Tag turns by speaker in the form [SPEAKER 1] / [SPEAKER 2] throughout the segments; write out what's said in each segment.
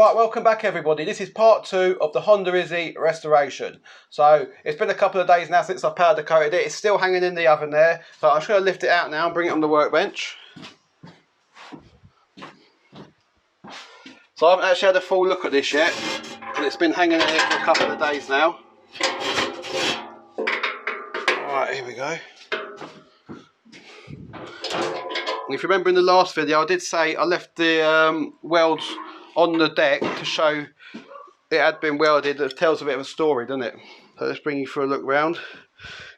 [SPEAKER 1] Right, welcome back everybody. This is part 2 of the Honda Izy Restoration. So it's been a couple of days now since I powder coated it. It's still hanging in the oven there. So I'm just going to lift it out now and bring it on the workbench. So I haven't actually had a full look at this yet, and it's been hanging in here for a couple of days now. Alright, here we go. If you remember in the last video I did say I left the welds on the deck to show it had been welded. It tells a bit of a story, doesn't it? So let's bring you for a look round.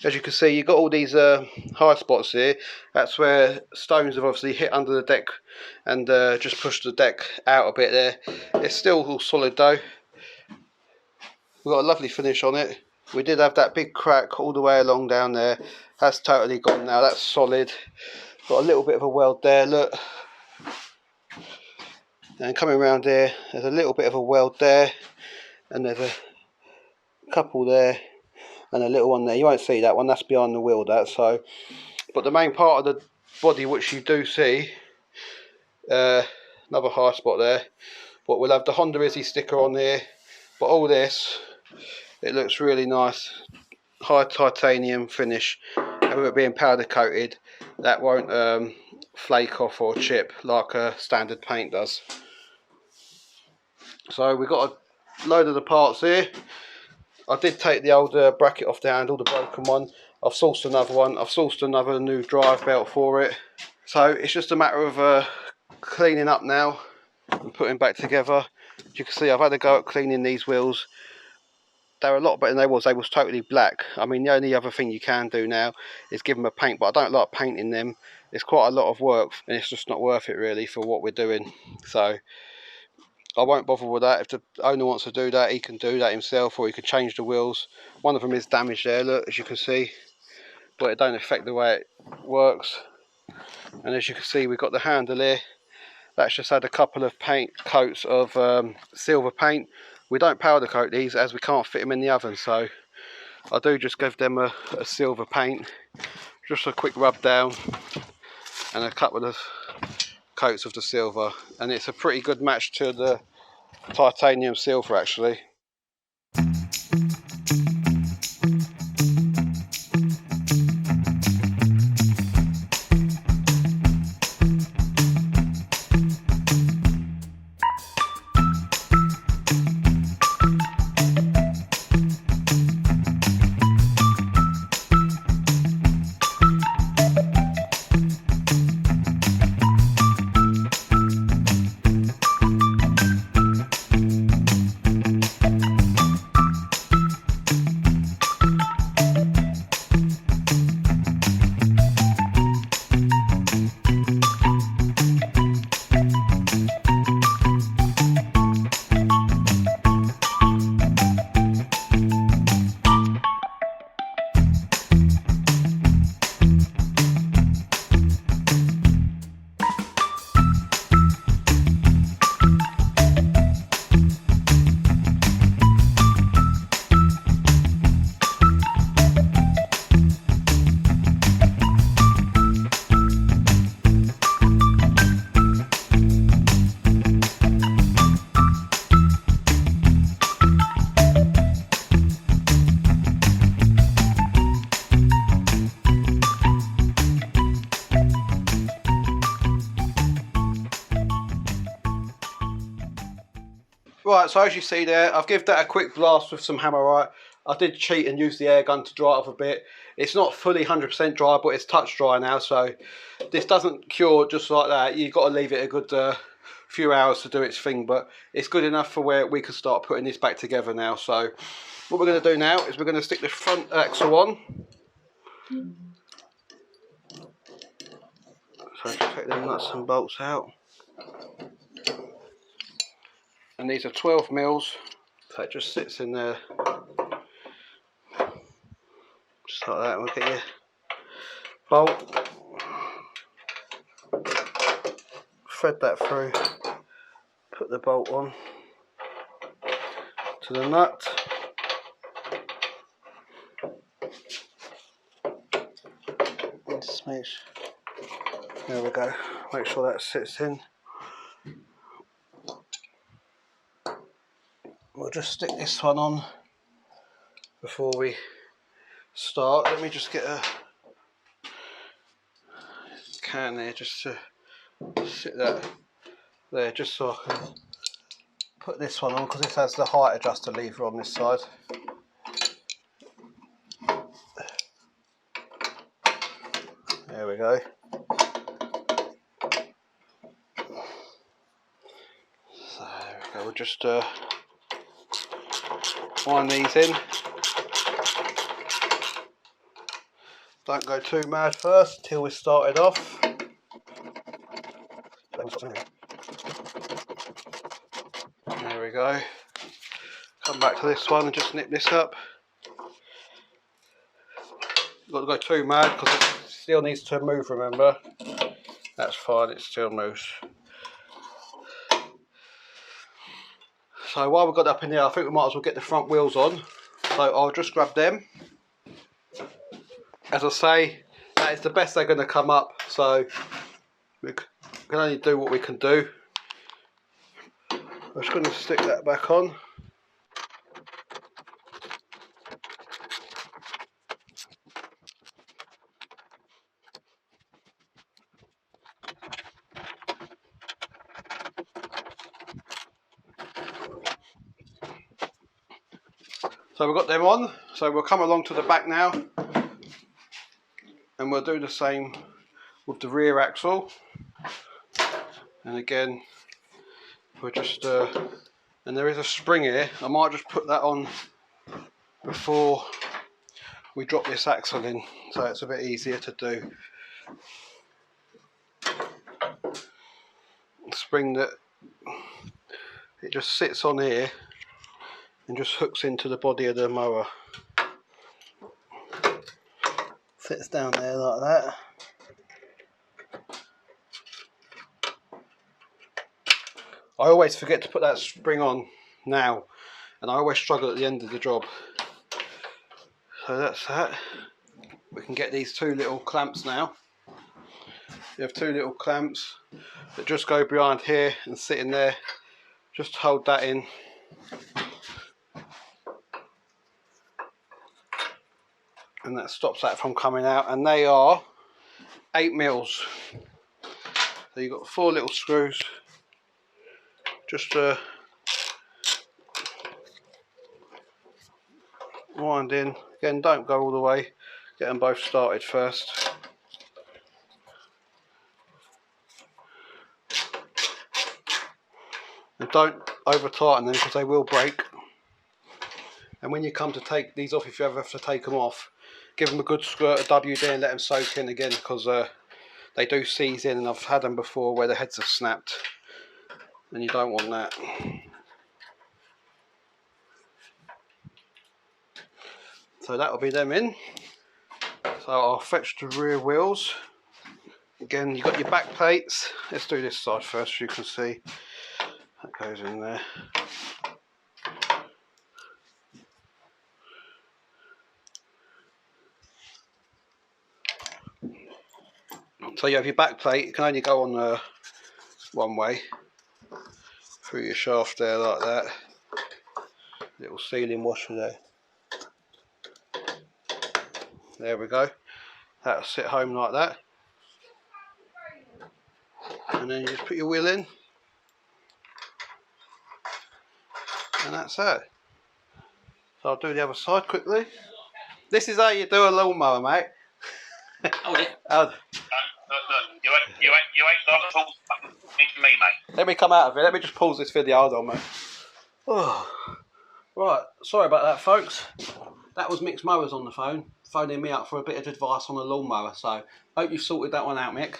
[SPEAKER 1] As you can see, you've got all these high spots here. That's where stones have obviously hit under the deck and just pushed the deck out a bit there. It's still all solid though. We've got a lovely finish on it. We did have that big crack all the way along down there. That's totally gone now. That's solid. Got a little bit of a weld there, look. And coming around here, there's a little bit of a weld there. And there's a couple there. And a little one there. You won't see that one, that's behind the wheel, that. So, but the main part of the body which you do see, another high spot there. But we'll have the Honda Izy sticker on here. But all this, it looks really nice. High titanium finish. And with it being powder coated, that won't flake off or chip like a standard paint does. So we've got a load of the parts here. I did take the old bracket off the handle, the broken one. I've sourced another one. I've sourced another new drive belt for it. So it's just a matter of cleaning up now and putting back together. As you can see, I've had a go at cleaning these wheels. They're a lot better than they was. They was totally black. I mean, the only other thing you can do now is give them a paint, but I don't like painting them. It's quite a lot of work and it's just not worth it really for what we're doing. So I won't bother with that. If the owner wants to do that, he can do that himself, or he can change the wheels. One of them is damaged there, look, as you can see, but it don't affect the way it works. And as you can see, we've got the handle here. That's just had a couple of paint coats of silver paint. We don't powder coat these as we can't fit them in the oven, so I do just give them a silver paint, just a quick rub down and a couple of coats of the silver, and it's a pretty good match to the titanium silver actually. Right, so as you see there, I've given that a quick blast with some Hammerite. I did cheat and use the air gun to dry it off a bit. It's not fully 100% dry, but it's touch dry now, so this doesn't cure just like that. You've got to leave it a good few hours to do its thing, but it's good enough for where we can start putting this back together now. So what we're going to do now is we're going to stick the front axle on. So just take the nuts and bolts out. And these are 12 mils, so it just sits in there, just like that. We'll get your bolt, thread that through, put the bolt on to the nut, and just make sure, there we go, make sure that sits in. we'll just stick this one on before we start. Let me just get a can there just to sit that there, just so I can put this one on, because this has the height adjuster lever on this side. There we go. So there we go. We'll just wind these in. Don't go too mad first until we started off. There we go. Come back to this one and just nip this up. You've got to go too mad because it still needs to move, remember. That's fine, it still moves. So while we've got up in here, I think we might as well get the front wheels on. So I'll just grab them. As I say, that is the best they're going to come up, so we can only do what we can do. I'm just going to stick that back on. So we've got them on, so we'll come along to the back now and we'll do the same with the rear axle. And again, we're just and there is a spring here. I might just put that on before we drop this axle in, so it's a bit easier to do. The spring that it just sits on here and just hooks into the body of the mower. Fits down there like that. I always forget to put that spring on now, and I always struggle at the end of the job. So that's that. We can get these two little clamps now. You have two little clamps that just go behind here and sit in there. Just hold that in. And that stops that from coming out, and they are 8mm. So you've got 4 little screws. Just wind in. Again, don't go all the way. Get them both started first. And don't over tighten them because they will break. And when you come to take these off, if you ever have to take them off, give them a good squirt of WD and let them soak in again, because they do seize in, and I've had them before where the heads have snapped, and you don't want that. So that will be them in. So I'll fetch the rear wheels. Again, you've got your back plates. Let's do this side first, so you can see that goes in there. So you have your back plate. It can only go on one way through your shaft there like that. Little sealing washer there. There we go. That'll sit home like that. And then you just put your wheel in. And that's it. So I'll do the other side quickly. This is how you do a lawnmower, mate.
[SPEAKER 2] Oh, yeah.
[SPEAKER 1] Oh.
[SPEAKER 2] You ain't got to talk to me, mate.
[SPEAKER 1] Let me come out of it. Let me just pause this video. Hold on, mate. Oh. Right, sorry about that, folks. That was Mick's Mowers on the phone, phoning me up for a bit of advice on a lawnmower. So, hope you've sorted that one out, Mick.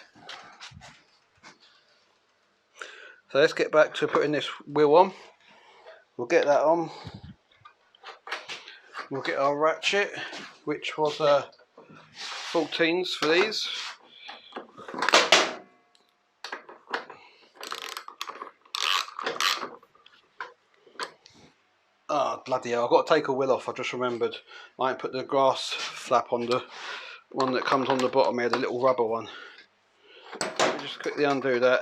[SPEAKER 1] So let's get back to putting this wheel on. We'll get that on. We'll get our ratchet, which was 14s for these. Oh, bloody hell, I've got to take a wheel off. I just remembered I ain't put the grass flap on, the one that comes on the bottom here, the little rubber one. Let me just quickly undo that.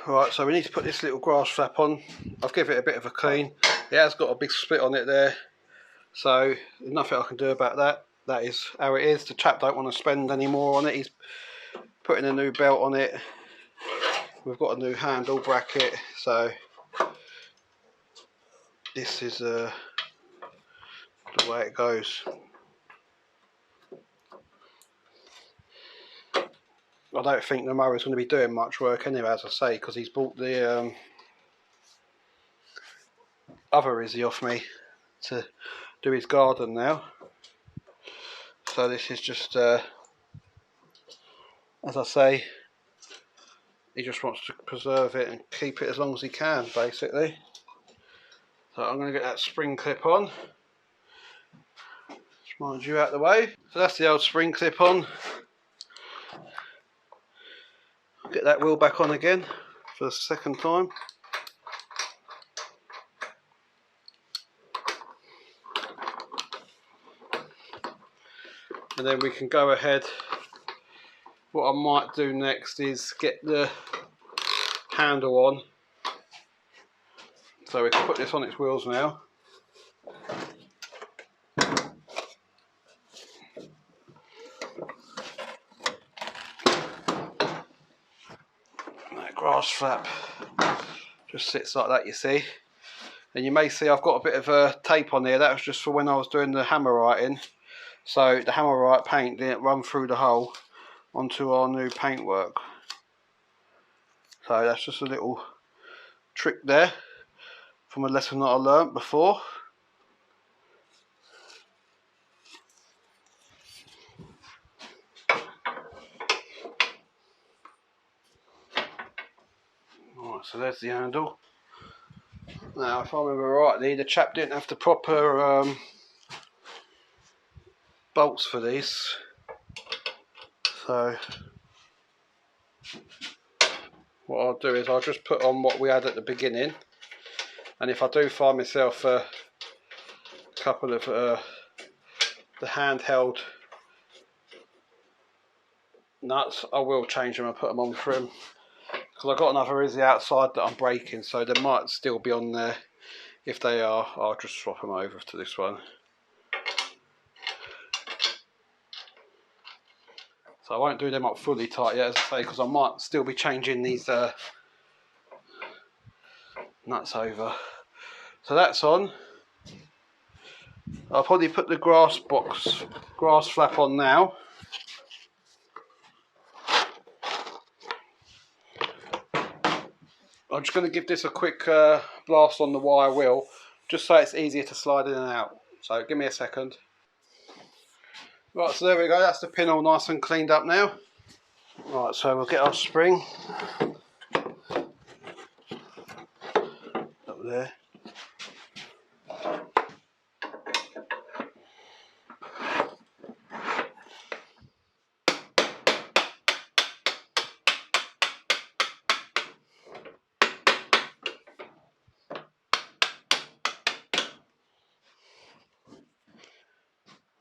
[SPEAKER 1] Right, so we need to put this little grass flap on. I've given it a bit of a clean. It has got a big split on it there, so there's nothing I can do about that. That is how it is. The chap don't want to spend any more on it. He's putting a new belt on it. We've got a new handle bracket, so this is the way it goes. I don't think the mower's going to be doing much work anyway, as I say, because he's bought the other Izy off me to do his garden now. So this is just, as I say, he just wants to preserve it and keep it as long as he can, basically. So I'm going to get that spring clip on. Just mind you out of the way. So that's the old spring clip on. I'll get that wheel back on again for the second time. And then we can go ahead. What I might do next is get the handle on. So we can put this on its wheels now. That grass flap just sits like that, you see. And you may see I've got a bit of a tape on there. That was just for when I was doing the hammer writing. So the hammer write paint didn't run through the hole onto our new paintwork. So that's just a little trick there from a lesson that I learnt before. Right, so there's the handle. Now if I remember rightly, the chap didn't have the proper bolts for these. So what I'll do is I'll just put on what we had at the beginning, and if I do find myself a couple of the handheld nuts, I will change them and put them on for him, because I've got another Izy outside that I'm breaking, so they might still be on there. If they are, I'll just swap them over to this one. So I won't do them up fully tight yet, as I say, because I might still be changing these nuts over. So that's on. I'll probably put the grass flap on now. I'm just going to give this a quick blast on the wire wheel, just so it's easier to slide in and out. So give me a second. Right, so there we go, that's the pin all nice and cleaned up now. Right, so we'll get our spring up there.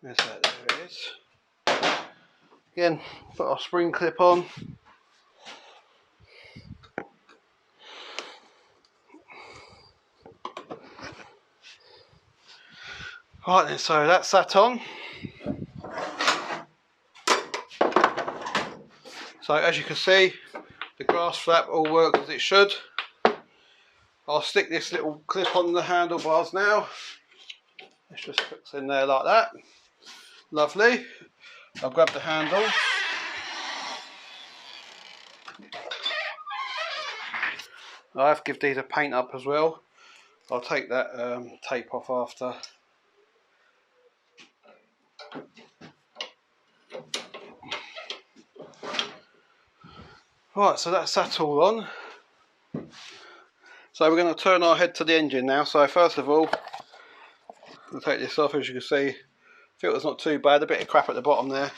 [SPEAKER 1] There's that, there it is. Again, put our spring clip on. Right then, so that's that on. So as you can see, the grass flap all works as it should. I'll stick this little clip on the handlebars now. It just fits in there like that. Lovely. I'll grab the handle. I have to give these a paint up as well. I'll take that tape off after. Right, so that's that all on. So we're going to turn our head to the engine now. So first of all, I'll take this off. As you can see, filter's not too bad, a bit of crap at the bottom there.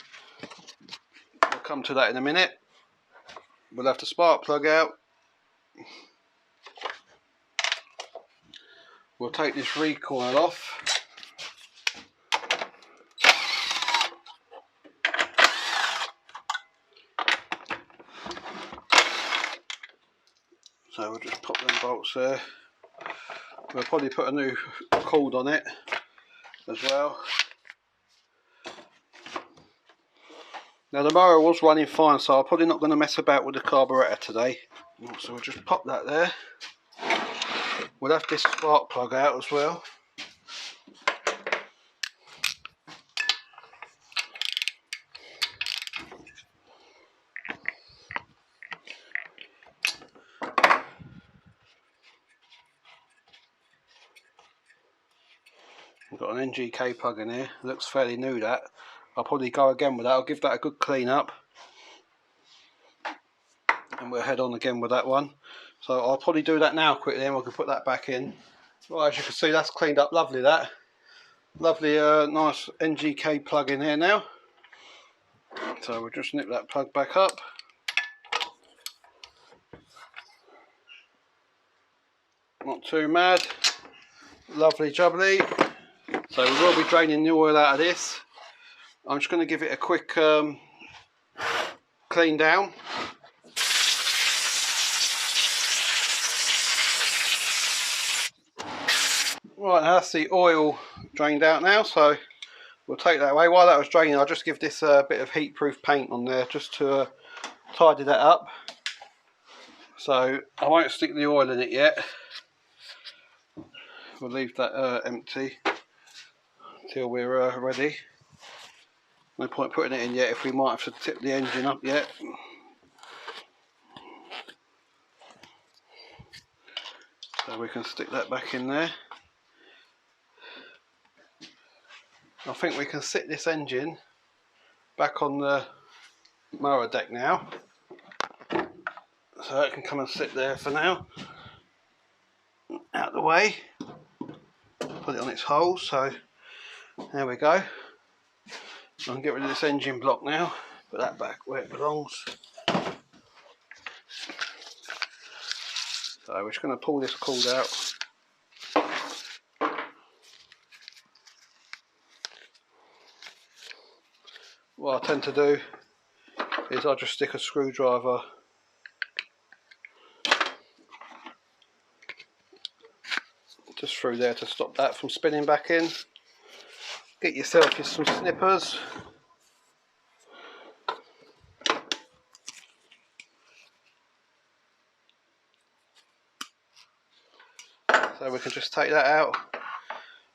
[SPEAKER 1] We'll come to that in a minute. We'll have the spark plug out. We'll take this recoil off. Just pop them bolts there. We'll probably put a new cord on it as well. Now the mower was running fine, so I'm probably not going to mess about with the carburettor today. So we'll just pop that there. We'll have this spark plug out as well. We've got an NGK plug in here. Looks fairly new, that. I'll probably go again with that. I'll give that a good clean up. And we'll head on again with that one. So I'll probably do that now quickly and we can put that back in. Well, as you can see, that's cleaned up lovely, that. Lovely, nice NGK plug in here now. So we'll just nip that plug back up. Not too mad. Lovely jubbly. So we will be draining the oil out of this. I'm just going to give it a quick clean down. Right, that's the oil drained out now, so we'll take that away. While that was draining, I'll just give this a bit of heat-proof paint on there just to tidy that up. So I won't stick the oil in it yet. We'll leave that empty till we're ready. No point putting it in yet if we might have to tip the engine up yet. So we can stick that back in there. I think we can sit this engine back on the mower deck now. So it can come and sit there for now. Out the way. Put it on its hole, so there we go. I can get rid of this engine block now. Put that back where it belongs. So we're just going to pull this cord out. What I tend to do is I just stick a screwdriver just through there to stop that from spinning back in. Get yourself some snippers. So we can just take that out.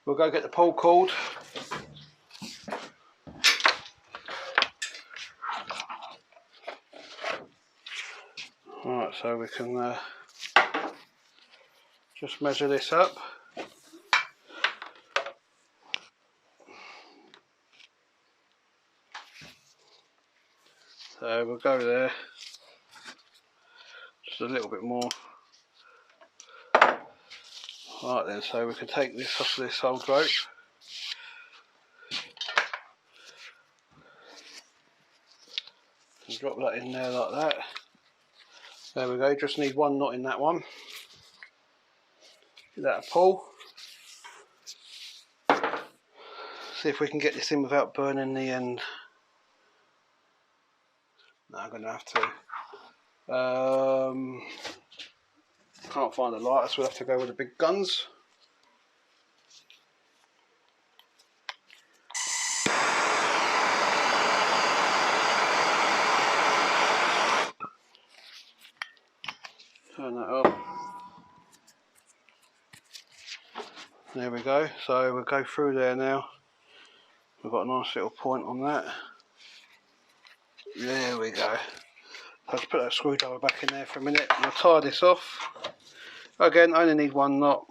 [SPEAKER 1] We'll go get the pull cord. Alright, so we can just measure this up. So we'll go there. Just a little bit more. Right then, so we can take this off this old rope. And drop that in there like that. There we go, just need one knot in that one. Give that a pull. See if we can get this in without burning the end. No, I'm going to have to. Can't find the lighter, so we'll have to go with the big guns. Turn that off. There we go, so we'll go through there now. We've got a nice little point on that. There we go. I'll just put that screwdriver back in there for a minute and I'll tie this off. Again, I only need one knot.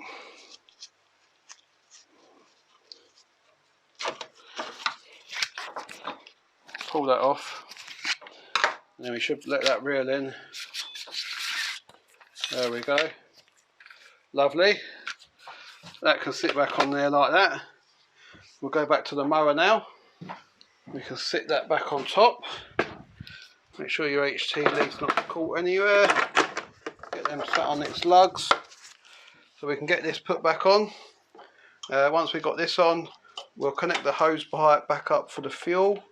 [SPEAKER 1] Pull that off. And then we should let that reel in. There we go. Lovely. That can sit back on there like that. We'll go back to the mower now. We can sit that back on top. Make sure your HT lead's not caught anywhere. Get them sat on its lugs. So we can get this put back on. Once we've got this on, we'll connect the hose pipe back up for the fuel.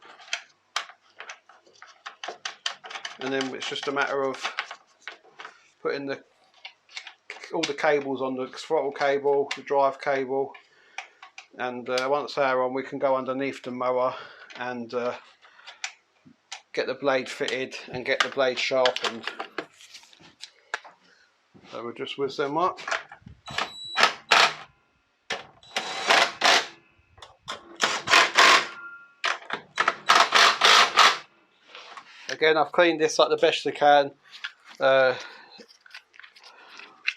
[SPEAKER 1] And then it's just a matter of putting the all the cables on the throttle cable, the drive cable, and once they're on we can go underneath the mower and get the blade fitted and get the blade sharpened. So we'll just whiz them up. Again, I've cleaned this up the best I can.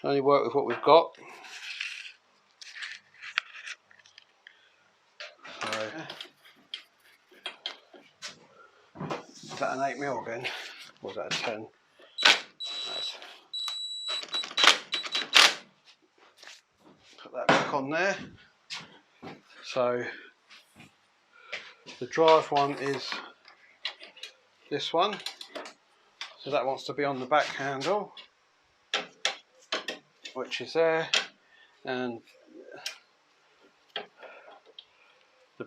[SPEAKER 1] Only work with what we've got. So, is that an 8mm again? Or was that a 10? That's, put that back on there. So the drive one is this one. So that wants to be on the back handle, which is there, and the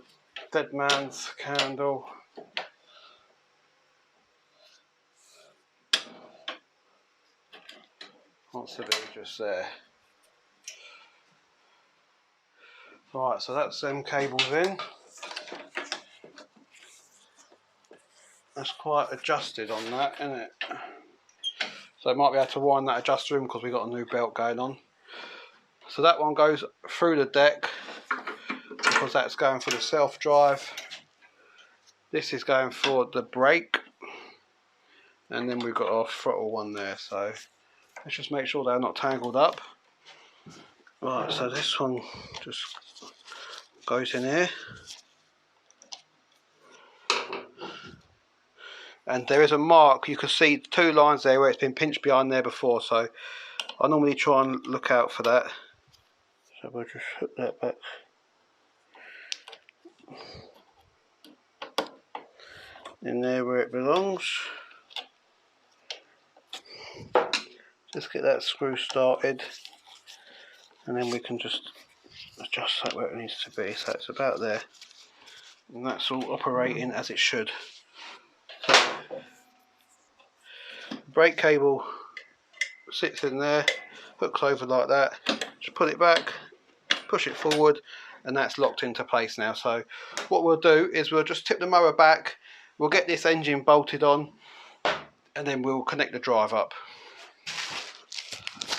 [SPEAKER 1] dead man's candle wants to be just there. Right, so that's them cables in. That's quite adjusted on that, isn't it? So I might be able to wind that adjuster in because we've got a new belt going on. So that one goes through the deck because that's going for the self-drive. This is going for the brake, and then we've got our throttle one there. So let's just make sure they're not tangled up. Right, so this one just goes in here. And there is a mark, you can see 2 lines there where it's been pinched behind there before, so I normally try and look out for that. So we'll just put that back in there where it belongs. Just get that screw started, and then we can just adjust that where it needs to be, so it's about there. And that's all operating as it should. So, the brake cable sits in there, hooks over like that, just put it back, push it forward, and that's locked into place now. So what we'll do is we'll just tip the mower back, we'll get this engine bolted on, and then we'll connect the drive up.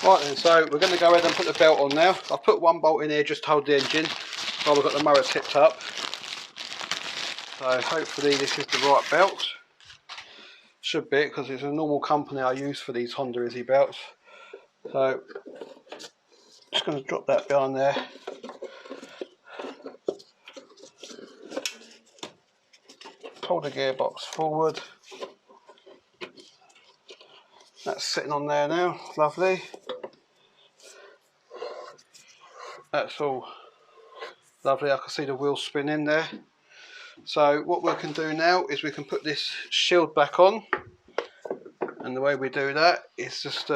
[SPEAKER 1] Right then, so we're going to go ahead and put the belt on now. I've put one bolt in here just to hold the engine while we've got the mower tipped up. So hopefully this is the right belt. Should be, because it's a normal company I use for these Honda Izy belts. So just going to drop that behind there. Pull the gearbox forward. That's sitting on there now, lovely. That's all lovely, I can see the wheel spinning there. So what we can do now is we can put this shield back on, and the way we do that is just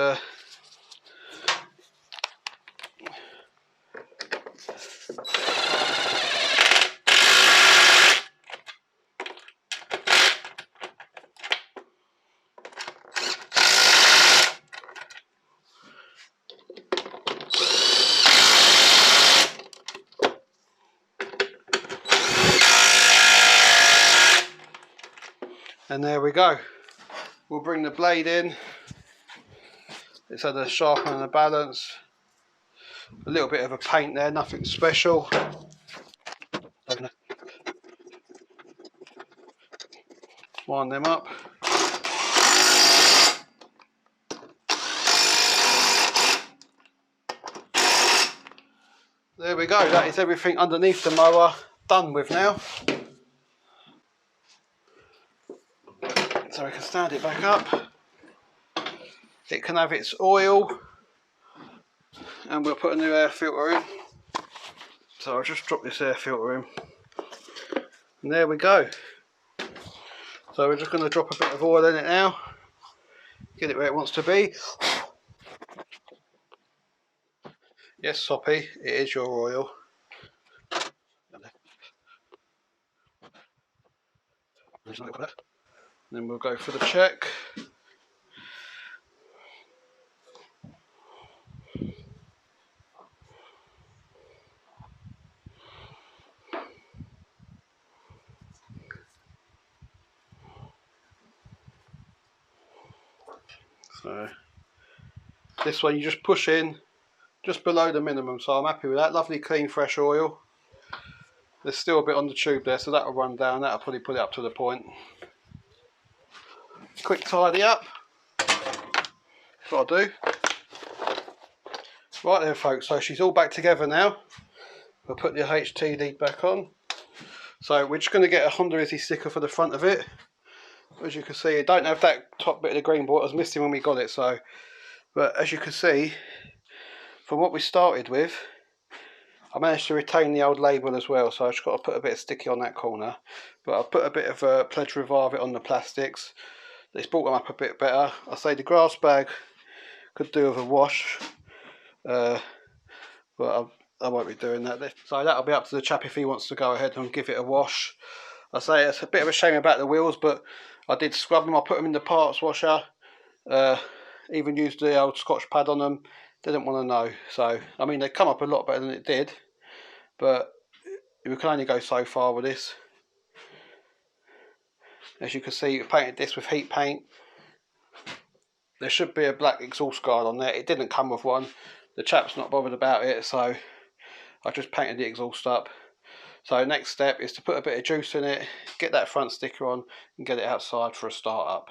[SPEAKER 1] and there we go. We'll bring the blade in. It's had a sharpen and a balance. A little bit of a paint there, nothing special. Wind them up. There we go, that is everything underneath the mower done with now. So we can stand it back up. It can have its oil, and we'll put a new air filter in. So I'll just drop this air filter in. And there we go. So we're just going to drop a bit of oil in it now. Get it where it wants to be. Yes, Soppy, it is your oil. Then we'll go for the check. So this one you just push in just below the minimum, so I'm happy with that. Lovely clean fresh oil. There's still a bit on the tube there, so that'll run down. That'll probably put it up to the point. Quick tidy up. That's what I do. Right then folks, so she's all back together now. We'll put the HTD back on. So we're just going to get a Honda Izy sticker for the front of it. As you can see, I don't have that top bit of the green board. I was missing when we got it, so. But as you can see, from what we started with, I managed to retain the old label as well, so I've just got to put a bit of sticky on that corner. But I've put a bit of Pledge Revive it on the plastics. It's brought them up a bit better. I say the grass bag could do with a wash, but I won't be doing that. So that'll be up to the chap if he wants to go ahead and give it a wash. I say it's a bit of a shame about the wheels, but I did scrub them. I put them in the parts washer. Even used the old Scotch pad on them. Didn't want to know. So I mean, they come up a lot better than it did, but we can only go so far with this. As you can see, we painted this with heat paint. There should be a black exhaust guard on there. It didn't come with one. The chap's not bothered about it, so I just painted the exhaust up. So next step is to put a bit of juice in it, get that front sticker on, and get it outside for a start up.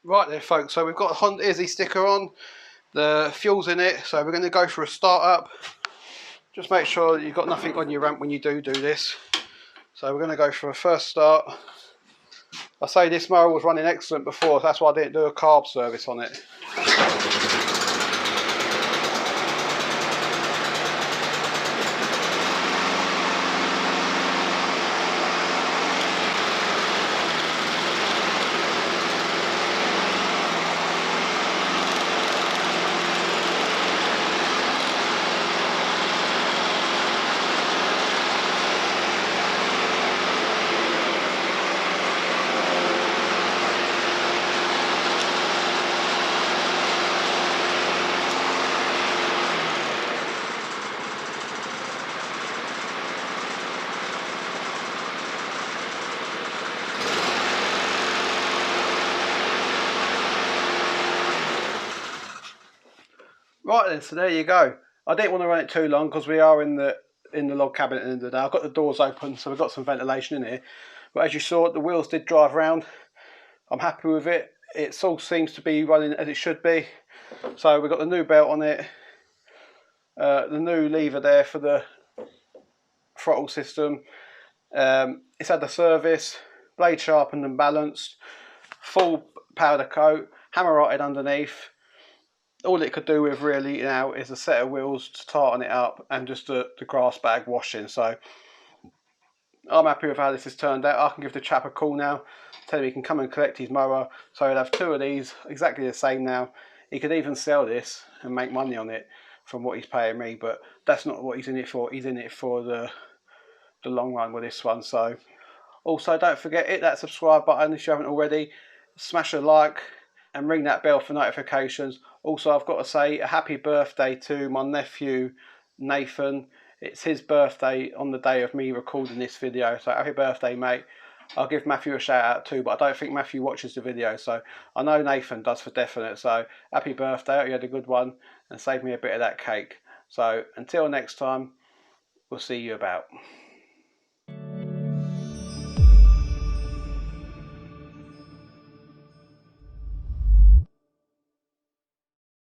[SPEAKER 1] Right then folks, so we've got a Honda Izy sticker on. The fuel's in it, so we're going to go for a start up. Just make sure you've got nothing on your ramp when you do this. So we're going to go for a first start. I say this mower was running excellent before, so that's why I didn't do a carb service on it. Right then, so there you go. I didn't want to run it too long because we are in the log cabin at the end of the day. I've got the doors open, so we've got some ventilation in here. But as you saw, the wheels did drive round. I'm happy with it. It all seems to be running as it should be. So we've got the new belt on it, the new lever there for the throttle system. It's had the service, blade sharpened and balanced, full powder coat, hammer rotted underneath. All it could do with really now is a set of wheels to tighten it up and just the grass bag washing. So I'm happy with how this has turned out. I can give the chap a call now, tell him he can come and collect his mower. So he'll have two of these, exactly the same now. He could even sell this and make money on it from what he's paying me, but that's not what he's in it for. He's in it for the long run with this one. So also don't forget, hit that subscribe button if you haven't already. Smash a like and ring that bell for notifications. Also, I've got to say a happy birthday to my nephew Nathan. It's his birthday on the day of me recording this video, so happy birthday, mate. I'll give Matthew a shout out too, but I don't think Matthew watches the video, so I know Nathan does for definite. So happy birthday, I hope you had a good one and save me a bit of that cake. So until next time, we'll see you about.